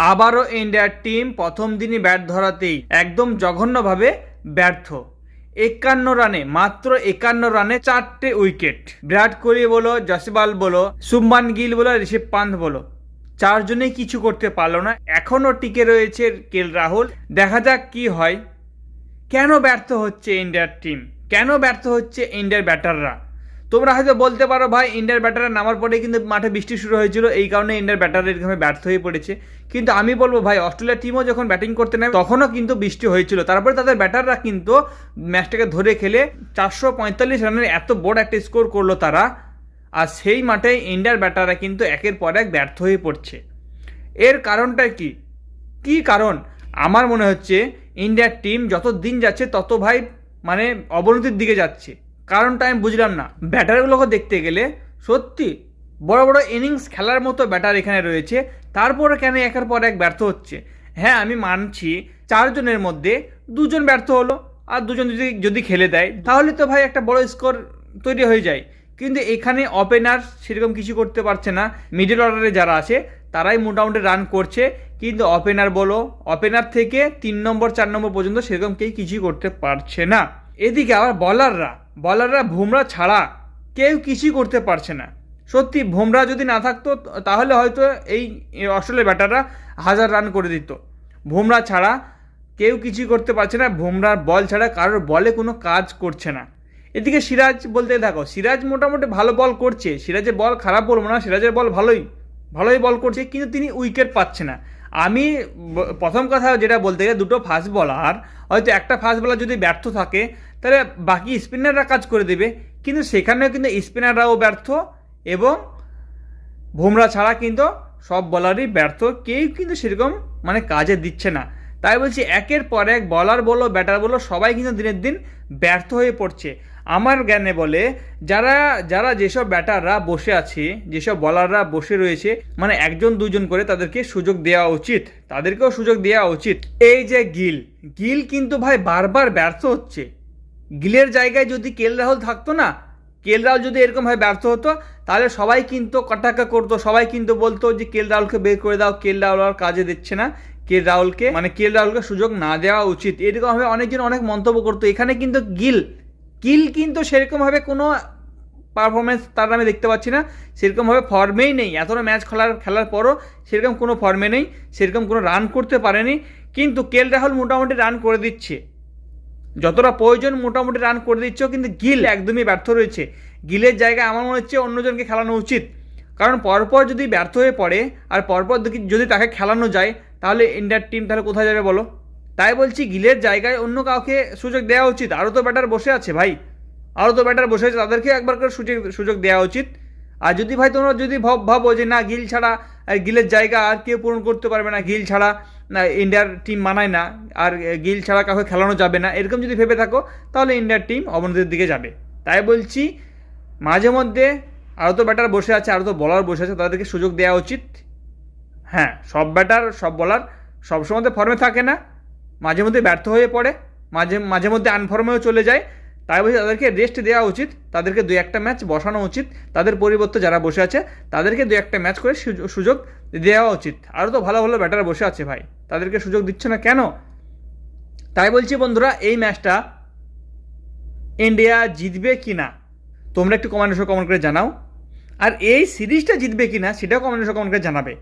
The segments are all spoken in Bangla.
আবারও ইন্ডিয়ার টিম প্রথম দিনই ব্যাট ধরাতেই একদম জঘন্যভাবে ব্যর্থ। 51 রানে, মাত্র 51 রানে 4টে উইকেট। বিরাট কোহলি বলো, জসপাল বলো, শুভমান গিল বলো, ঋষভ পান্থ বলো, চারজনেই কিছু করতে পারলো না। এখনও টিকে রয়েছে কেএল রাহুল। দেখা যাক কি হয়। কেন ব্যর্থ হচ্ছে ইন্ডিয়ার টিম? কেন ব্যর্থ হচ্ছে ইন্ডিয়ার ব্যাটাররা? তোমরা হয়তো বলতে পারো ভাই ইন্ডিয়ার ব্যাটাররা নামার পরে কিন্তু মাঠে বৃষ্টি শুরু হয়েছিল, এই কারণে ইন্ডিয়ার ব্যাটাররা এরকম ব্যর্থ হয়ে পড়েছে। কিন্তু আমি বলবো ভাই, অস্ট্রেলিয়ার টিমও যখন ব্যাটিং করতে নেয় তখনও কিন্তু বৃষ্টি হয়েছিল, তারপরে তাদের ব্যাটাররা কিন্তু ম্যাচটাকে ধরে খেলে 445 রানের এত বড় একটা স্কোর করলো তারা। আর সেই মাঠে ইন্ডিয়ার ব্যাটাররা কিন্তু একের পর এক ব্যর্থ হয়ে পড়ছে। এর কারণটা কি? কি কারণ? আমার মনে হচ্ছে ইন্ডিয়ার টিম যত দিন যাচ্ছে তত ভাই মানে অবনতির দিকে যাচ্ছে। কারণটা আমি বুঝলাম না। ব্যাটারগুলোকে দেখতে গেলে সত্যি বড় বড় ইনিংস খেলার মতো ব্যাটার এখানে রয়েছে, তারপরে কেন একের পর এক ব্যর্থ হচ্ছে? হ্যাঁ, আমি মানছি 4 জনের মধ্যে 2 জন ব্যর্থ হলো, আর 2 জন যদি খেলে দেয় তাহলে তো ভাই একটা বড় স্কোর তৈরি হয়ে যায়। কিন্তু এখানে ওপেনার সেরকম কিছু করতে পারছে না। মিডল অর্ডারে যারা আছে তারাই মোটামুটি রান করছে, কিন্তু ওপেনার বলো, ওপেনার থেকে 3 নম্বর 4 নম্বর পর্যন্ত সেরকম কেউ কিছুই করতে পারছে না। এদিকে আবার বলাররা বুমরা ছাড়া কেউ কিছুই করতে পারছে না। সত্যি বুমরা যদি না থাকতো তাহলে হয়তো এই অস্ট্রেলিয়ার ব্যাটাররা 1000 রান করে দিত। বুমরা ছাড়া কেউ কিছুই করতে পারছে না। বুমরার বল ছাড়া কারোর বলে কোনো কাজ করছে না। এদিকে সিরাজ বলতে থাকো, সিরাজ মোটামুটি ভালো বল করছে। সিরাজের বল খারাপ বলবো না, সিরাজের বল ভালোই বল করছে, কিন্তু তিনি উইকেট পাচ্ছে না। আমি প্রথম কথা যেটা বলতে গেলে, দুটো ফাস্ট বলার, হয়তো একটা ফাস্ট বলার যদি ব্যর্থ থাকে তাহলে বাকি স্পিনাররা কাজ করে দেবে, কিন্তু সেখানেও কিন্তু স্পিনাররাও ব্যর্থ এবং বুমরা ছাড়া কিন্তু সব বলারই ব্যর্থ। কেউ কিন্তু সেরকম মানে কাজে দিচ্ছে না। তাই বলছি একের পর এক বলার বলো ব্যাটার বলো সবাই কিন্তু দিনের দিন ব্যর্থ হয়ে পড়ছে। আমার জ্ঞানে বলে যারা যেসব ব্যাটাররা বসে আছে, যেসব বলাররা বসে রয়েছে, মানে 1জন 2জন করে তাদেরকে সুযোগ দেওয়া উচিত, তাদেরকেও সুযোগ দেওয়া উচিত। এই যে গিল কিন্তু ভাই বারবার ব্যর্থ হচ্ছে। গিলের জায়গায় যদি কেএল রাহুল থাকতো না, কেএল রাহুল যদি এরকমভাবে ব্যর্থ হতো তাহলে সবাই কিন্তু কটাক্কা করতো, সবাই কিন্তু বলতো যে কেএল রাহুলকে বের করে দাও, কেএল রাহুল আর কাজে দিচ্ছে না, কেএল রাহুলকে সুযোগ না দেওয়া উচিত, এরকমভাবে অনেকজন অনেক মন্তব্য করতো। এখানে কিন্তু গিল কিন্তু সেরকমভাবে কোনো পারফরমেন্স তার আমি দেখতে পাচ্ছি না, সেরকমভাবে ফর্মেই নেই। এতটা ম্যাচ খেলার পরও সেরকম কোনো ফর্মে নেই, সেরকম কোনো রান করতে পারেনি। কিন্তু কেএল রাহুল মোটামুটি রান করে দিচ্ছে, যতটা প্রয়োজন মোটামুটি রান করে দিচ্ছ, কিন্তু গিল একদমই ব্যর্থ রয়েছে। গিলের জায়গায় আমার মনে হচ্ছে অন্যজনকে খেলানো উচিত, কারণ পরপর যদি ব্যর্থ হয়ে পড়ে আর পরপর যদি তাকে খেলানো যায় তাহলে ইন্ডিয়ার টিম তাহলে কোথায় যাবে বলো? তাই বলছি গিলের জায়গায় অন্য কাউকে সুযোগ দেওয়া উচিত। আরও তো ব্যাটার বসে আছে ভাই, তাদেরকে একবার করে সুযোগ দেওয়া উচিত। আর যদি ভাই তোমরা যদি ভাবো যে না গিল ছাড়া গিলের জায়গা আর কেউ পূরণ করতে পারবে না, গিল ছাড়া না ইন্ডিয়ার টিম মানায় না, আর গিল ছাড়া কাউকে খেলানো যাবে না, এরকম যদি ভেবে থাকো তাহলে ইন্ডিয়ার টিম অবনতির দিকে যাবে। তাই বলছি মাঝে মধ্যে আরও তো ব্যাটার বসে আছে, আরও তো বলার বসে আছে, তাদেরকে সুযোগ দেওয়া উচিত। হ্যাঁ, সব ব্যাটার সব বলার সবসময় ফর্মে থাকে না, মাঝে মধ্যে ব্যর্থ হয়ে পড়ে, মাঝে মধ্যে আনফর্মেও চলে যায়। তাই বলছি তাদেরকে রেস্ট দেওয়া উচিত, তাদেরকে 2-1টা ম্যাচ বসানো উচিত, তাদের পরিবর্তে যারা বসে আছে তাদেরকে 2-1টা ম্যাচ করে সুযোগ দেওয়া উচিত। আরও তো ভালো ভালো ব্যাটার বসে আছে ভাই, তাদেরকে সুযোগ দিচ্ছে না কেন? তাই বলছি বন্ধুরা, এই ম্যাচটা ইন্ডিয়া জিতবে কি না তোমরা একটু কমেন্ট করে জানাও, আর এই সিরিজটা জিতবে কি না সেটাও কমেন্ট করে জানাবে।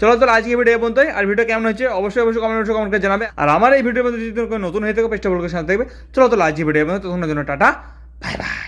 চলো তো আজকে ভিডিও পর্যন্তই। আর ভিডিও কেমন হচ্ছে অবশ্যই কমেন্ট করে জানাবে। আর আমার এই ভিডিওর মধ্যে যদি নতুন হয়ে থাকে পেজটা বলতে সাথে থাকবে। চলো তো আজকে ভিডিও পর্যন্ত, তখন জন্য টাটা, বাই বাই।